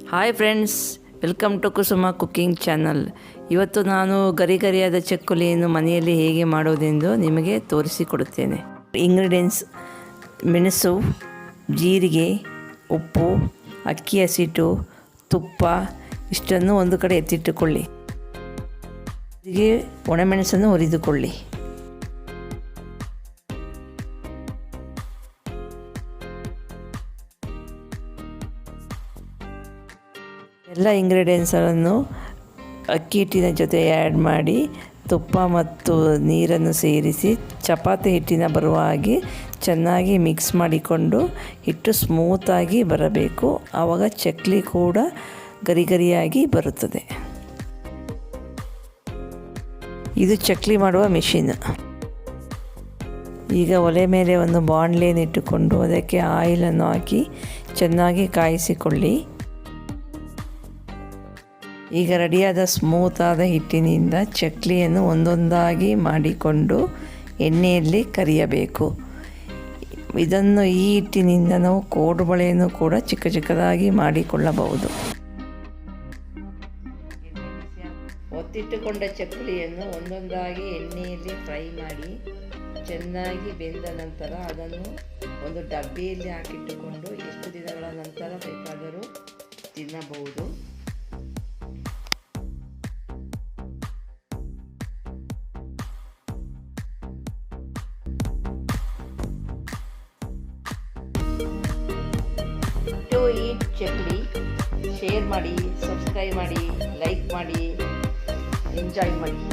Hi friends, welcome to Kusuma cooking channel. ಇವತ್ತು ನಾನು ಗರಿಗರಿಯಾದ ಚಕ್ಕುಲಿಯನ್ನು ಮನೆಯಲ್ಲಿ ಹೇಗೆ ಮಾಡೋದೆಂದು ನಿಮಗೆ ತೋರಿಸಿಕೊಡುತ್ತೇನೆ. ಇಂಗ್ರೀಡಿಯೆಂಟ್ಸ್: ಮೆಣಸು, ಜೀರಿಗೆ, ಉಪ್ಪು, ಅಕ್ಕಿ ಹಸಿಟ್ಟು, ತುಪ್ಪ ಇಷ್ಟನ್ನು ಒಂದು ಕಡೆ ಎತ್ತಿಟ್ಟುಕೊಳ್ಳಿ. ಹೀಗೆ ಒಣಮೆಣಸನ್ನು ಹುರಿದುಕೊಳ್ಳಿ. ಎಲ್ಲ ಇಂಗ್ರೀಡಿಯೆಂಟ್ಸನ್ನು ಅಕ್ಕಿ ಹಿಟ್ಟಿನ ಜೊತೆ ಆ್ಯಡ್ ಮಾಡಿ ತುಪ್ಪ ಮತ್ತು ನೀರನ್ನು ಸೇರಿಸಿ ಚಪಾತಿ ಹಿಟ್ಟಿನ ಬರುವ ಹಾಗೆ ಚೆನ್ನಾಗಿ ಮಿಕ್ಸ್ ಮಾಡಿಕೊಂಡು ಹಿಟ್ಟು ಸ್ಮೂತಾಗಿ ಬರಬೇಕು. ಆವಾಗ ಚಕ್ಲಿ ಕೂಡ ಗರಿಗರಿಯಾಗಿ ಬರುತ್ತದೆ. ಇದು ಚಕ್ಲಿ ಮಾಡುವ ಮಿಷಿನ್. ಈಗ ಒಲೆ ಮೇಲೆ ಒಂದು ಬಾಣಲೆಯನ್ನು ಇಟ್ಟುಕೊಂಡು ಅದಕ್ಕೆ ಆಯಿಲನ್ನು ಹಾಕಿ ಚೆನ್ನಾಗಿ ಕಾಯಿಸಿಕೊಳ್ಳಿ. ಈಗ ರೆಡಿಯಾದ ಸ್ಮೂತಾದ ಹಿಟ್ಟಿನಿಂದ ಚಕ್ಲಿಯನ್ನು ಒಂದೊಂದಾಗಿ ಮಾಡಿಕೊಂಡು ಎಣ್ಣೆಯಲ್ಲಿ ಕರಿಯಬೇಕು. ಈ ಹಿಟ್ಟಿನಿಂದ ನಾವು ಕೋಡುಬಳೆಯನ್ನು ಕೂಡ ಚಿಕ್ಕ ಚಿಕ್ಕದಾಗಿ ಮಾಡಿಕೊಳ್ಳಬಹುದು. ಒತ್ತಿಟ್ಟುಕೊಂಡ ಚಕ್ಲಿಯನ್ನು ಒಂದೊಂದಾಗಿ ಎಣ್ಣೆಯಲ್ಲಿ ಫ್ರೈ ಮಾಡಿ ಚೆನ್ನಾಗಿ ಬೆಂದ ನಂತರ ಅದನ್ನು ಒಂದು ಡಬ್ಬಿಯಲ್ಲಿ ಹಾಕಿಟ್ಟುಕೊಂಡು ಎಷ್ಟು ದಿನಗಳ ನಂತರ ಬೇಕಾದರೂ ತಿನ್ನಬಹುದು. ಟು ಈಟ್ ಚಕ್ಲಿ ಶೇರ್ ಮಾಡಿ, ಸಬ್ಸ್ಕ್ರೈಬ್ ಮಾಡಿ, ಲೈಕ್ ಮಾಡಿ, ಎಂಜಾಯ್ ಮಾಡಿ.